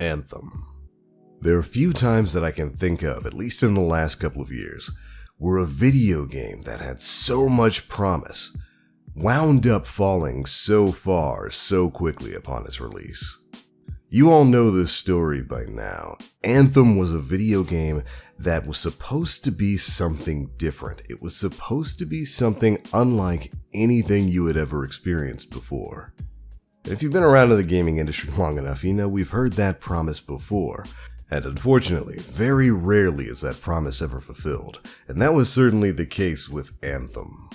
Anthem. There are few times that I can think of, at least in the last couple of years, where a video game that had so much promise wound up falling so far so quickly upon its release. You all know this story by now. Anthem was a video game that was supposed to be something different. It was supposed to be something unlike anything you had ever experienced before. And if you've been around in the gaming industry long enough, you know we've heard that promise before. And unfortunately, very rarely is that promise ever fulfilled. And that was certainly the case with Anthem.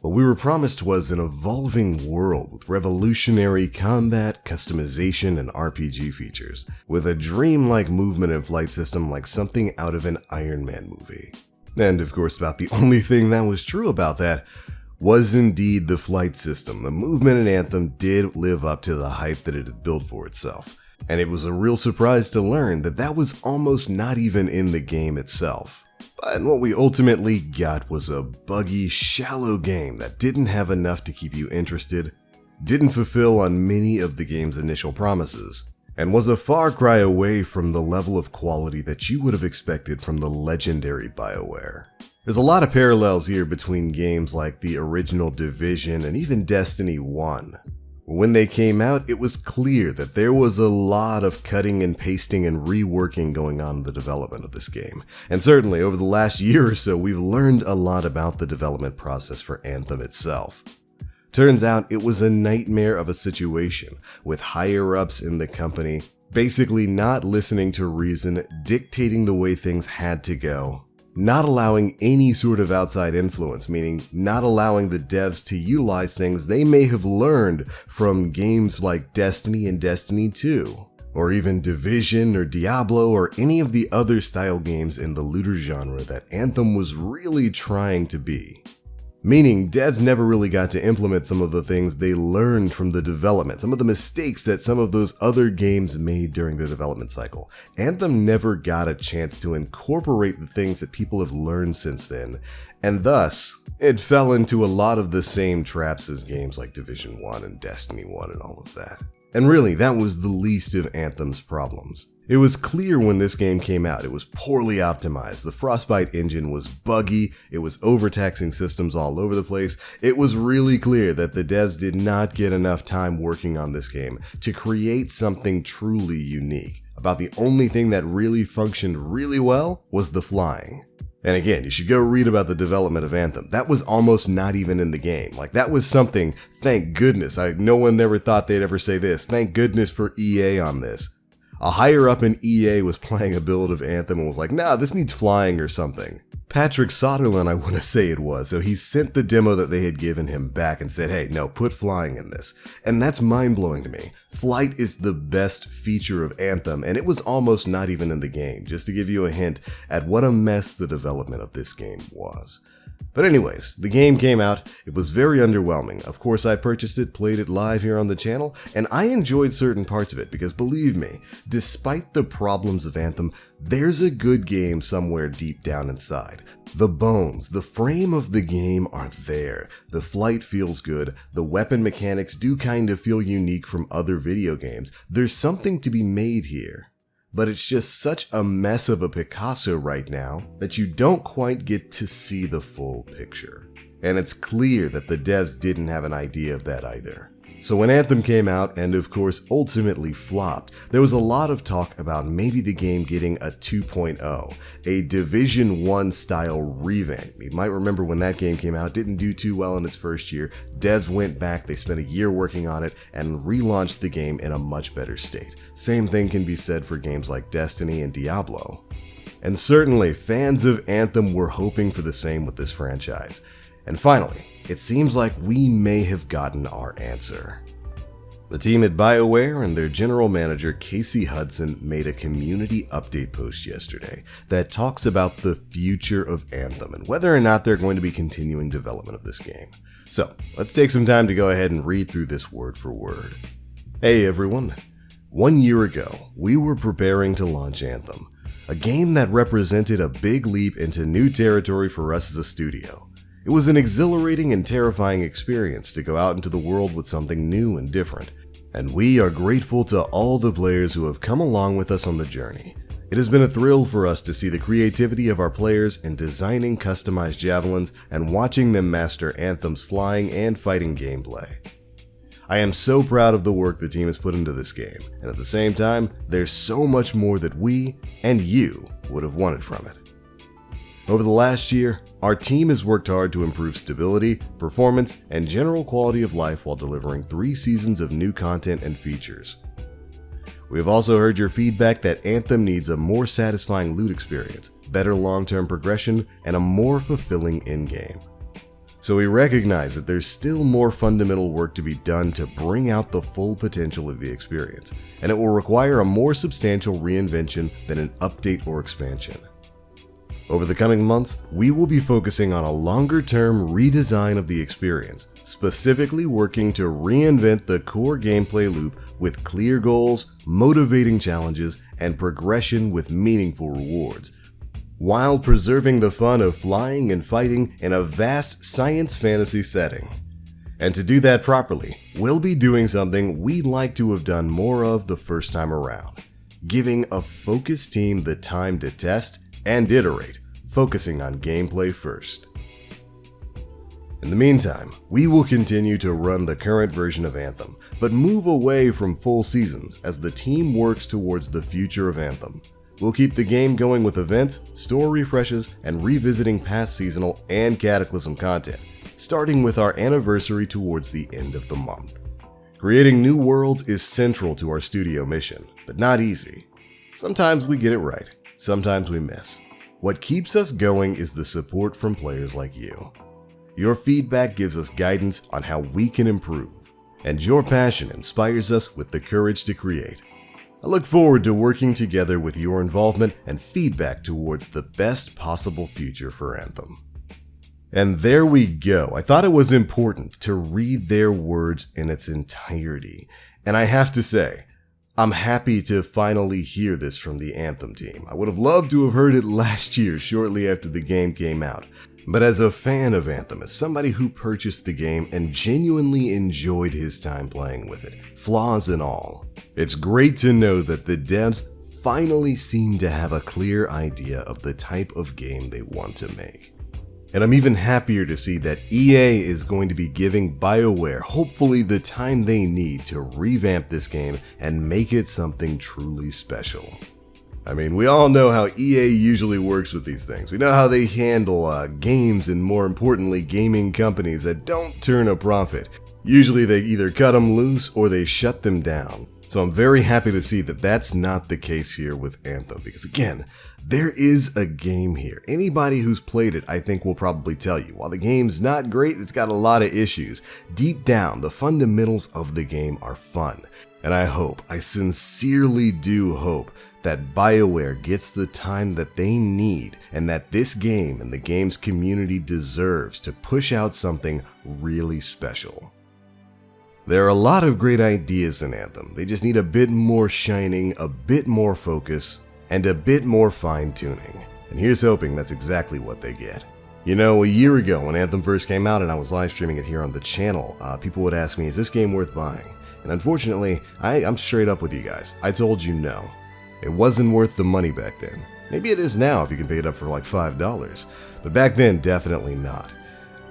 What we were promised was an evolving world with revolutionary combat, customization, and RPG features, with a dreamlike movement and flight system like something out of an Iron Man movie. And of course, about the only thing that was true about that was indeed the flight system. The movement in Anthem did live up to the hype that it had built for itself. And it was a real surprise to learn that that was almost not even in the game itself. But what we ultimately got was a buggy, shallow game that didn't have enough to keep you interested, didn't fulfill on many of the game's initial promises, and was a far cry away from the level of quality that you would have expected from the legendary Bioware. There's a lot of parallels here between games like the original Division and even Destiny 1. When they came out, it was clear that there was a lot of cutting and pasting and reworking going on in the development of this game. And certainly over the last year or so, we've learned a lot about the development process for Anthem itself. Turns out it was a nightmare of a situation, with higher-ups in the company basically not listening to reason, dictating the way things had to go, not allowing any sort of outside influence, meaning not allowing the devs to utilize things they may have learned from games like Destiny and Destiny 2, or even Division or Diablo or any of the other style games in the looter genre that Anthem was really trying to be. Meaning devs never really got to implement some of the things they learned from the development, some of the mistakes that some of those other games made during the development cycle. Anthem never got a chance to incorporate the things that people have learned since then, and thus, it fell into a lot of the same traps as games like Division 1 and Destiny 1 and all of that. And really, that was the least of Anthem's problems. It was clear when this game came out, it was poorly optimized, the Frostbite engine was buggy, it was overtaxing systems all over the place. It was really clear that the devs did not get enough time working on this game to create something truly unique. About the only thing that really functioned really well was the flying. And again, you should go read about the development of Anthem. That was almost not even in the game. Like, that was something, thank goodness, no one ever thought they'd ever say this, thank goodness for EA on this. A higher up in EA was playing a build of Anthem and was like, nah, this needs flying or something. Patrick Soderlund, I want to say it was, so he sent the demo that they had given him back and said, hey, no, put flying in this. And that's mind-blowing to me. Flight is the best feature of Anthem, and it was almost not even in the game, just to give you a hint at what a mess the development of this game was. But anyways, the game came out, it was very underwhelming. Of course I purchased it, played it live here on the channel, and I enjoyed certain parts of it because believe me, despite the problems of Anthem, there's a good game somewhere deep down inside. The bones, the frame of the game are there, the flight feels good, the weapon mechanics do kind of feel unique from other video games, there's something to be made here. But it's just such a mess of a Picasso right now that you don't quite get to see the full picture. And it's clear that the devs didn't have an idea of that either. So when Anthem came out, and of course ultimately flopped, there was a lot of talk about maybe the game getting a 2.0, a Division 1 style revamp. You might remember when that game came out, didn't do too well in its first year. Devs went back, they spent a year working on it, and relaunched the game in a much better state. Same thing can be said for games like Destiny and Diablo. And certainly, fans of Anthem were hoping for the same with this franchise. And finally, it seems like we may have gotten our answer. The team at Bioware and their general manager Casey Hudson made a community update post yesterday that talks about the future of Anthem and whether or not they're going to be continuing development of this game. So, let's take some time to go ahead and read through this word for word. Hey everyone. 1 year ago, we were preparing to launch Anthem, a game that represented a big leap into new territory for us as a studio. It was an exhilarating and terrifying experience to go out into the world with something new and different. And we are grateful to all the players who have come along with us on the journey. It has been a thrill for us to see the creativity of our players in designing customized javelins and watching them master Anthem's flying and fighting gameplay. I am so proud of the work the team has put into this game, and at the same time, there's so much more that we and you would have wanted from it. Over the last year, our team has worked hard to improve stability, performance, and general quality of life while delivering 3 seasons of new content and features. We have also heard your feedback that Anthem needs a more satisfying loot experience, better long-term progression, and a more fulfilling endgame. So we recognize that there's still more fundamental work to be done to bring out the full potential of the experience, and it will require a more substantial reinvention than an update or expansion. Over the coming months, we will be focusing on a longer-term redesign of the experience, specifically working to reinvent the core gameplay loop with clear goals, motivating challenges, and progression with meaningful rewards, while preserving the fun of flying and fighting in a vast science fantasy setting. And to do that properly, we'll be doing something we'd like to have done more of the first time around, giving a focused team the time to test and iterate, focusing on gameplay first. In the meantime, we will continue to run the current version of Anthem, but move away from full seasons as the team works towards the future of Anthem. We'll keep the game going with events, store refreshes, and revisiting past seasonal and Cataclysm content, starting with our anniversary towards the end of the month. Creating new worlds is central to our studio mission, but not easy. Sometimes we get it right, sometimes we miss. What keeps us going is the support from players like you. Your feedback gives us guidance on how we can improve, and your passion inspires us with the courage to create. I look forward to working together with your involvement and feedback towards the best possible future for Anthem. And there we go. I thought it was important to read their words in its entirety, and I have to say, I'm happy to finally hear this from the Anthem team. I would have loved to have heard it last year shortly after the game came out. But as a fan of Anthem, as somebody who purchased the game and genuinely enjoyed his time playing with it, flaws and all, it's great to know that the devs finally seem to have a clear idea of the type of game they want to make. And I'm even happier to see that EA is going to be giving Bioware hopefully the time they need to revamp this game and make it something truly special. I mean, we all know how EA usually works with these things. We know how they handle games and, more importantly, gaming companies that don't turn a profit. Usually they either cut them loose or they shut them down. So I'm very happy to see that that's not the case here with Anthem, because again, there is a game here. Anybody who's played it, I think, will probably tell you, while the game's not great, it's got a lot of issues. Deep down, the fundamentals of the game are fun. And I sincerely do hope that Bioware gets the time that they need and that this game and the game's community deserves to push out something really special. There are a lot of great ideas in Anthem. They just need a bit more shining, a bit more focus, and a bit more fine-tuning. And here's hoping that's exactly what they get. You know, a year ago when Anthem first came out and I was live streaming it here on the channel, people would ask me, is this game worth buying? And unfortunately, I'm straight up with you guys. I told you no. It wasn't worth the money back then. Maybe it is now if you can pick it up for like $5, but back then, definitely not.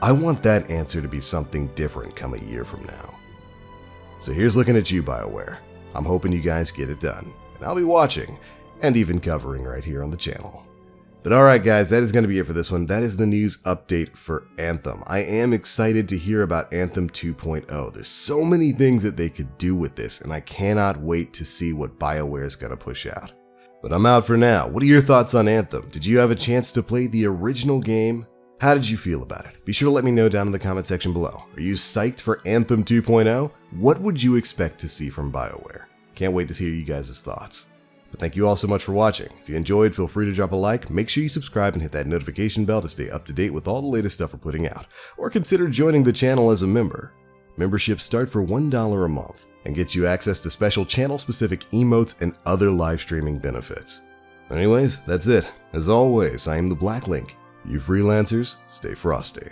I want that answer to be something different come a year from now. So here's looking at you, Bioware. I'm hoping you guys get it done, and I'll be watching, and even covering right here on the channel. But alright guys, that is going to be it for this one. That is the news update for Anthem. I am excited to hear about Anthem 2.0. There's so many things that they could do with this, and I cannot wait to see what Bioware is going to push out. But I'm out for now. What are your thoughts on Anthem? Did you have a chance to play the original game? How did you feel about it? Be sure to let me know down in the comment section below. Are you psyched for Anthem 2.0? What would you expect to see from Bioware? Can't wait to hear you guys' thoughts. But thank you all so much for watching. If you enjoyed, feel free to drop a like, make sure you subscribe and hit that notification bell to stay up to date with all the latest stuff we're putting out, or consider joining the channel as a member. Memberships start for $1 a month and get you access to special channel-specific emotes and other live streaming benefits. Anyways, that's it. As always, I am the Black Link. You freelancers, stay frosty.